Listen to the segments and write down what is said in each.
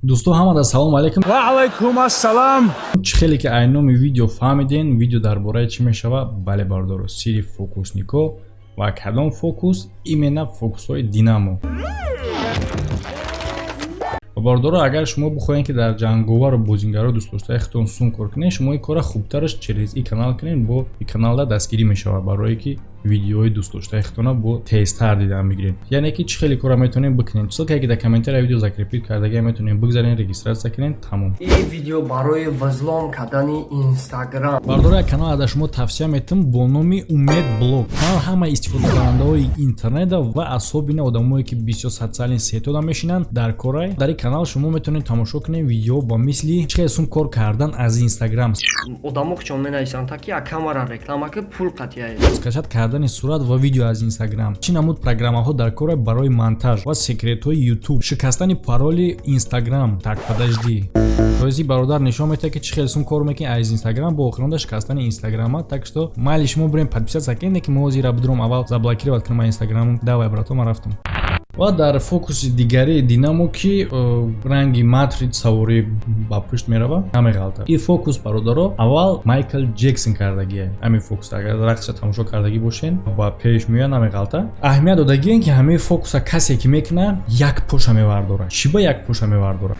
Дӯстон ҳамада салом алайкум. Ва алайкум ассалом. Чӣ хеле ки айноми видео фаҳмиден, видео дар бораи чӣ мешавад? Бале бардоро, сири фокусникҳо ва кадом фокус? Именно фокусҳои динамо. Бардоро, агар шумо бихоҳед ки дар ҷанговару бозингаро дӯстдоштаи худтон сум кор кунед, шумо ин кора хубтараш через ин канал кунед, бо ин каналда дастгирӣ мешавад барое ки видеои дӯстдоштаи худтона бо тезтар дидан бигиред. Яъне ки чӣ хеле кора метавонед бикунед. Ссилкае ки дар комментарияи видео закрепит кардагиам метавонед бигзаред, регистратсия кунед, тамом. این ویدیو برای وزلام کردن اینستاگرام. бардора як канал аз шумо тавсия метавонам бо номи Умед блог. Канал ҳама истифодакунандаҳои интернета ва асобина одамое ки бисёр социалин сеҳтода мешинанд дар корай. Дар ин канал шумо метавонед тамошо кунед видео ба мисли чӣ сум кор кардан аз Instagram. Одамок чон менависанд таки як камера реклама ки пул қатияе. скачат кардани сурат ва видео аз Instagram. Чӣ намуд программаҳо дар корай барои монтаж ва секретҳои YouTube. Шикастани пароли Instagram. Так, подожди. Този бародар нишон метавад ки чӣ хел сум кор мекунед аз Instagram бо охиронда шикастани Instagram. Так что майли шумо бирем подписаться кунед ки мо ҳозира бидурам аввал заблокировать кунам Instagram. Давай, братон, ма рафтам. ва дар фокуси дигари динамо ки ранги матрит саворӣ ба пушт мерава, ҳаме ғалта. ин фокус бародаро аввал Майкл Джексон кардагие. ҳамин фокус агар рақсша тамошо кардагӣ бошен ба пеш меояд, ҳаме ғалта. аҳамият додагиен ки ҳамаи фокуса касе ки мекуна як поша мевардора. чиба як поша мевардора?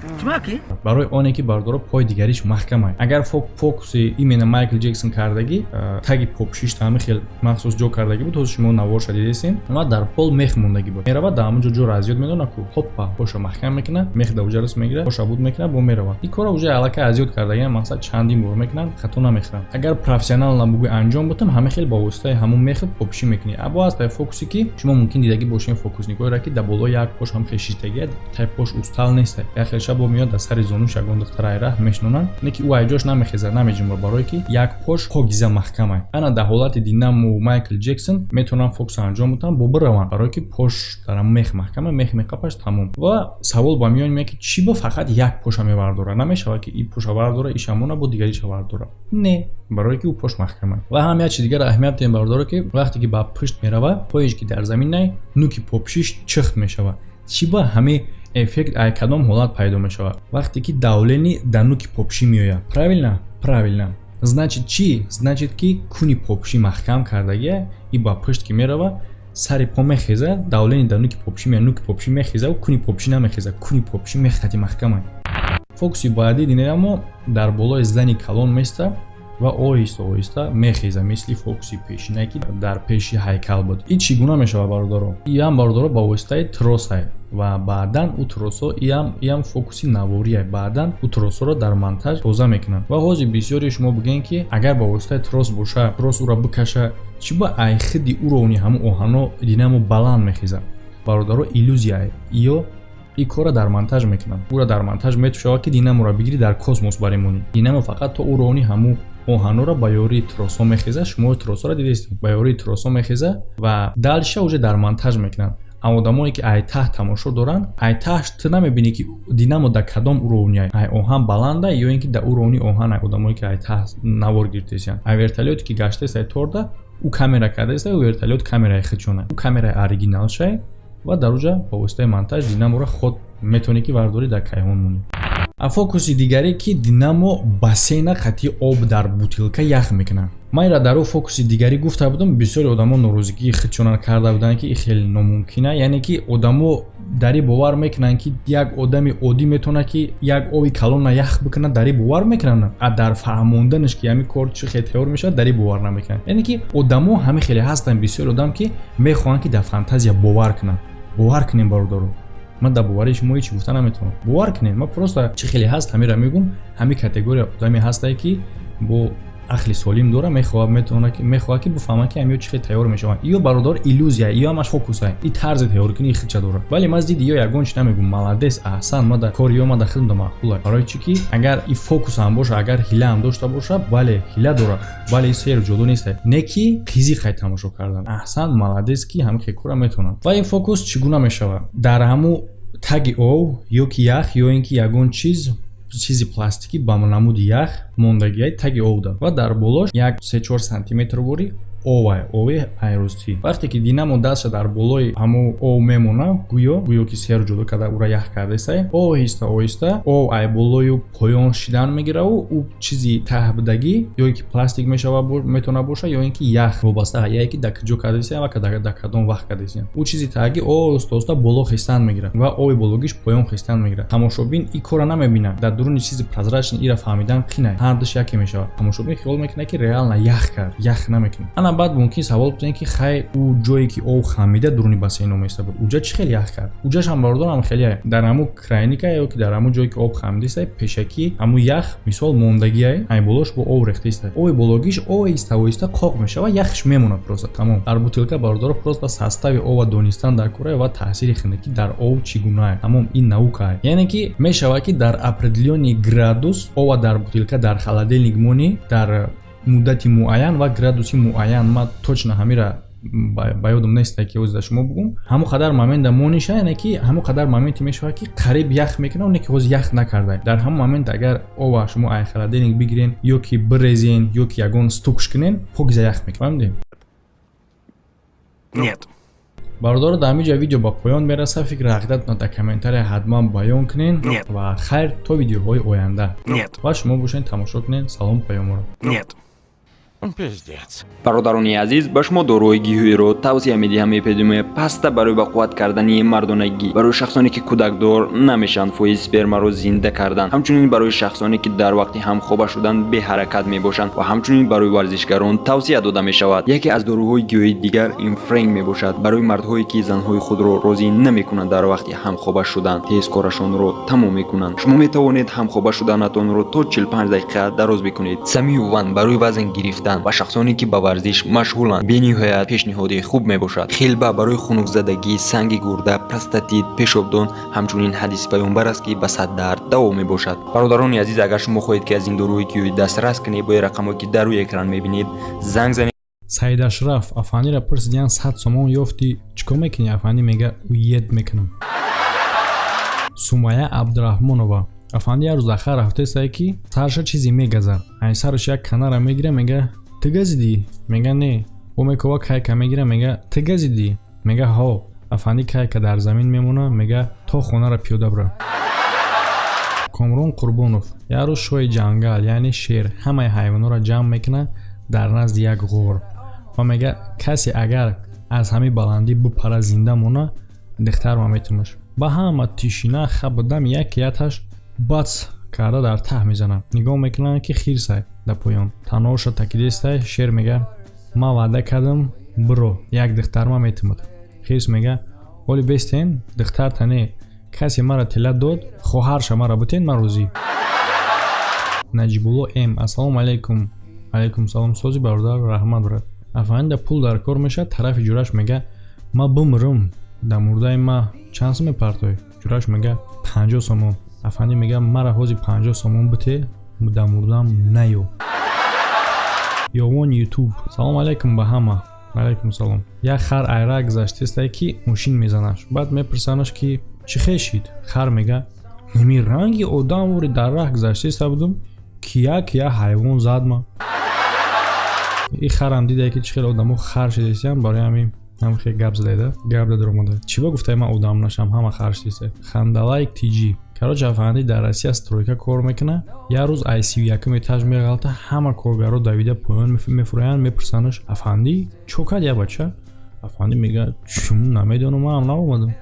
барои оне ки бардора пой дигариш маҳкамай. агар фокуси именно Майкл Джексон кардагӣ таги попшиш ҳами хел махсус ҷо кардагӣ буд, ҳозир шумо наворша дидесин, ва дар пол мех мондагӣ буд. мерава дар ҷора азиёт медона ку ҳоппа поша маҳкам мекуна, мех да уҷарас мегира, поша буд мекуна, бо мерава. ин кора уже аллакай азиёт кардаги мақсад чандин бор мекунанд, хато намехӯранд. агар профессионал намугӯй анҷом бутам ҳама хел ба воситаи ҳамун мех попшӣ мекунӣ. або аст тай фокусе ки шумо мумкин дидагӣ бошен фокусникҳоеро ки дар боло як пош ҳам хел шиштагиад, тай пош устал нест. як хел шабо меёд дар сари зонуш ягон духтара айра мешнонанд, не ки ӯ айҷош намехезад, намеҷунба, барое ки як пош погиза маҳкамай. ана дар ҳолати динамо Майкл Джексон метавонанд фокуса анҷом бутан, бо бираванд, барое ки пош дар мех маҳкамай, мех меқапаш тамом. ва савол ба миён меяд ки чӣ бо фақат як поша мевардора? намешавад ки ин поша вардора, ишамона бо дигариша вардора? не, барое ки ӯ пош маҳкамай. ва ҳам як чиз дигар аҳамият дем бардора ки вақте ки ба пушт мерава, поеш ки дар замин най, нуки попшиш чихт мешавад. чӣ ба ҳамин эффект ай кадом ҳолат пайдо мешавад? вақте ки давлени дар нуки попшӣ меояд. правильно? правильно. значит чӣ? значит ки куни попшӣ маҳкам кардагия, и ба пушт ки мерава, сари по мехеза, давлени дар нуки попшӣ меояд, нуки попшӣ мехеза, куни попшӣ намехеза, куни попшӣ мехати маҳкамай. фокуси баъди динамо дар болои зидани калон места ва оҳиста оҳиста мехеза, мисли фокуси пешина ки дар пеши ҳайкал буд. ин чӣ гуна мешавад бародаро? ин бародаро ба воситаи тросай ва баъдан ӯ тросо ин фокуси навория. баъдан ӯ тросоро дар монтаж тоза мекунанд. ва ҳозир бисёри шумо бигӯед ки агар ба воситаи трос боша, трос ӯро бикаша, чӣ ба ай хиди уровни ҳамун оҳано динамо баланд мехезад? бародаро иллюзия ё ин кора дар монтаж мекунанд. ӯра дар монтаж метушавад ки динаморо бигири дар космос баремонӣ. динамо фақат то уровни ҳамун оҳаноро ба ёрии тросо мехеза. шумо тросоро дидестед, ба ёрии тросо мехеза ва далша уже дар монтаж мекунанд. одамое ки ай таҳт тамошо доранд, ай таҳт ту намебинӣ ки динамо дар кадом уровни ай оҳан баланда ё ин ки дар уровни оҳан одамое ки ай таҳт навор гирифтесанд. ай вертолёте ки гаштесай торда, ӯ камера кардесай, ӯ вертолёт камераи худшона, ӯ камераи оригиналшай ва дар уҷа ба воситаи монтаж динаморо худ метавонӣ ки вардорӣ дар кайҳон монӣ. а фокуси дигаре ки динамо бассейна қатъи об дар бутилка ях мекунад. майра дар ӯ фокуси дигарӣ гуфта будам, бисёри одамо норозигии худшона карда буданд ки ин хеле номумкина. яъне ки одамо дарӣ бовар мекунанд ки як одами оддӣ метавонад ки як оби калонна ях бикунад, дарӣ бовар мекунанд. а дар фаҳмонданаш ки ҳамин кор чӣ хел тайёр мешавад, дарӣ бовар намекунанд. яъне ки одамо ҳамин хеле ҳастанд, бисёри одам ки мехоҳанд ки дар фантазия бовар кунанд. бовар кунем бародаро. ман дар боварии шумо ҳеҷ гуфта наметавонам. бовар кунед. ман просто чӣ хеле ҳаст ҳамира мегӯм. ҳамин категория одаме ҳастае ки бо ақли солим дора, мехоҳад ки бифаҳмад ки ҳамиё чӣ хел тайёр мешаванд. ё бародар иллюзия, ё ҳамаш фокусай. ин тарзи тайёркунии худша дорад. вале ман зидди ё ягон чӣ намегӯм. маладес, аҳсан, ман дар кори ё ман дар хидмат маъқулай. барои чӣ ки агар ин фокус ҳам боша, агар ҳила ҳам дошта боша, бале ҳила дорад, бале ин сеҳр ҷодо нестай. не ки қизиқай тамошо кардан. аҳсан, маладес ки ҳамин хел кора метавонад. ва ин фокус чӣ гуна мешавад? дар ҳамун таги ов ё ки ях, ё ин ки ягон чизи пластикӣ ба намуди ях мондагиаи таги овда ва дар болош як 3-4 сантиметр бори ове айрусти. Вақте ки динамо дастша дар болои ҳамо ов мемона, гӯё ки сер ҷудо карда ура ях кардесай, оҳиста оҳиста ов ай болою поён шидан мегираву у чизи таҳбидагӣ ё ки пластик метавона боша ё ин ки ях вобаста яе ки дар киҷо кардесай ва дар кадом вақт кардесай. У чизи таҳагӣ оҳиста боло хистан мегирад ва ови бологиш поён хистан мегирад. Тамошобин ин кора намебинад. Дар дуруни чизи прозрачни ира фаҳмидан қинай. Ҳардаш яке мешавад. Тамошобин хиёл мекунад ки реална ях кард. Ях намекунад. Ана баъд мумкин савол пурсед ки хай у ҷое ки ов хамида дуруни бассейн оместа буд. Уҷа чӣ хел ях кард? Уҷаш ҳам бародарам хеле дар ҳамун крайника ё ки дар ҳамун ҷое ки об хамидистай пешакӣ ҳамун ях мисол мондагиай ай болош бо ов рехтистай. Ови бологиш оҳиста қоқ мешава, яхш мемонад просто тамом. Дар бутилка бародаро просто состави ова донистан дар кора ва таъсири хиндагӣ дар ов чӣ гуна тамом ин наука. Яъне ки мешава ки дар определённый градус ова дар бутилка дар холодильник мони дар муддати муайян ва градуси муайян. Ма точно ҳамира ба ёдам неста ки ҳозир шумо бугум. Ҳамон қадар момент дар мониша, яъне ки ҳамон қадар моменти мешава ки қариб ях мекунад, не ки ҳозир ях накардай. Дар ҳамон момент агар ова шумо ай холодильник бигирен ё ки бирезен ё ки ягон стукш кунен, покиза ях мекунад. Нет. Бародаро дар ҳамин ҷо видео ба поён мераса. Фикр ақидатон дар комментария ҳатман баён кунен ва хайр то видеоҳои оянда. Ва шумо бошед тамошо кунед. Салом паёморо. Нет. Пиздец. Бародарони азиз, ба шумо дорои гиҳӯиро тавсия медиҳам мепедуме паста барои бақувват кардани мардонагӣ, барои шахсоне ки кӯдакдор намешанд фоизи спермаро зинда кардан, ҳамчунин барои шахсоне ки дар вақти ҳамхоба шудан беҳаракат мебошанд ва ҳамчунин барои варзишгарон тавсия дода мешавад. Яке аз доруҳои гиёҳии дигар инфрейн мебошад, барои мардҳое ки занҳои худро розӣ намекунанд дар вақти ҳамхоба шудан, тез корашонро тамом мекунанд. Шумо метавонед ҳамхоба шуданатонро то 45 дақиқа дароз бикунед. Самиюван барои вазн гирифтан ва шахсоне ки ба варзиш машғуланд бениҳоят пешниҳоди хуб мебошад. Хелба барои хунукзадагӣ, санги гурда, простатит, пешобдон ҳамчунин ҳадиси паёмбар аст ки ба саддард даво мебошад. Бародарони азиз, агар шумо хоҳед ки аз ин доруҳои гиёҳӣ дастрас кунед, бо рақамҳое ки дар рӯи экран мебинед занг занед. Саид Ашраф афандира пурсидиян 100 сомон ёфти чикор мекунӣ? Афанди мега уед мекунам. Сумайя Абдураҳмонова афанди як рӯз ахар рафтесае ки сарша чизе мегазад. Айн сараш як канара мегира, мега ты газиди? Мега не. О мекова кайка мегира, мега ты газиди? Мега ҳо. Афанди кайка дар замин мемона, мега то хонара пиёда бира. Комрон Қурбонов як рӯз шоҳи ҷангал яъне шер ҳамаи ҳайвонора ҷамъ мекунад дар назди як ғор ва мега касе агар аз ҳамин баландӣ бипара зинда мона дихтар ва метумаш. Ба ҳама тишина хабдам якияташ бац карда дар таҳ мезанам. Нигоҳ мекунам ки хирсай дар поён. Танҳоша такидистай шер мега ма ваъда кардам биро. Як дихтарма метимад. Хирс мега оли бестен дихтар тане касе мара тила дод, хоҳарша мара бутен ма розӣ. Наҷибулло М ассалому алайкум. Алайкум салом сози бародар раҳмат брат. Афанда пул дар кор мешад, тарафи ҷураш мега ма бимирам. Дар мурдаи ма чанд сом мепартои? Ҷураш мега 50 сомон. Афанди мега мара ҳозир 50 сомон бите, дар мурдам наё. Ёвон YouTube. Салом алайкум ба ҳама. Алайкум салом. Як хар айрак гузаштестай ки мошин мезанаш. Баъд мепурсанаш ки чӣ хешид? Хар мега ҳами ранги одам вори дар раҳ гузаштеста будум ки як ҳайвон задма. И харам дида ки чӣ хел одамо хар шидестиям, барои ҳамин хел гап задаида, гап дадир омада. Чӣ ба гуфтаи ман одам нашам, ҳама хар шидеста. Хандалайк TG. Короче, афанди дар Россия стройка кор мекуна. Як рӯз ICU-якум этаж меғалта, ҳама коргаро давида поён мефурӯянд, мепурсанаш афанди чӯ кард я бача? Афанди мега чум намедонам, ман наомадам.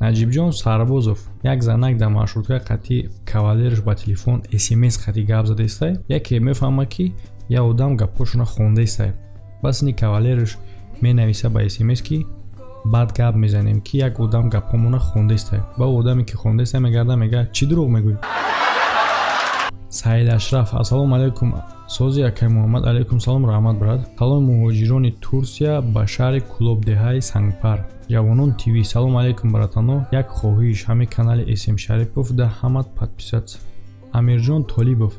Наҷибҷон Сарбозов як занак дар маршрутка қатъи кавалериш ба телефон SMS қатъи гап задестай. Яке мефаҳма ки як одам гапҳошона хондестай. Бас ини кавалериш менависа ба SMS ки баъд гап мезанем ки як одам гапҳомона хондестай. Ба одаме ки хондестай мегарда мега чӣ дурӯғ мегӯй? Саид Ашраф ассалому алайкум сози акай Муҳаммад. Алайкум салом раҳмат брат. Саломи муҳоҷирони Турсия ба шаҳри Кулобдеҳаи Сангпар. Ҷавонон ТВ. Салом алайкум братано. Як хоҳиш ҳамин канали SM Шарипов да ҳамат подписаться. Амирҷон Толибов.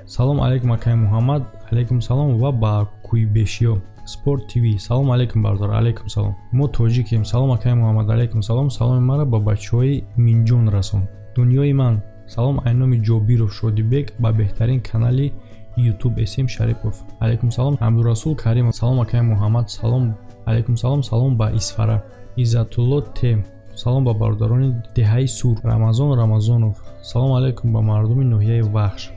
Салом алайкум акай Муҳаммад. Алайкум салом ва ба Куйбешиё. Спорт ТВ. Салом алайкум бародар. Алайкум салом. Мо тоҷикем. Салом акай Муҳаммад. Алайкум салом. Саломи мара ба бачаҳои Минҷон расон. Дунёи ман. Салом айноми Ҷобиров Шодибек ба беҳтарин канали YouTube SM Шарипов. Алейкум салом Абдурасул Каримов. Салом акай Муҳаммад. Салом. Алейкум салом. Салом ба Исфара. Иззатулло Тем. Салом ба бародарони Деҳаи Сур. Рамазон Рамазонов. Салом алейкум ба мардуми ноҳияи Вахш.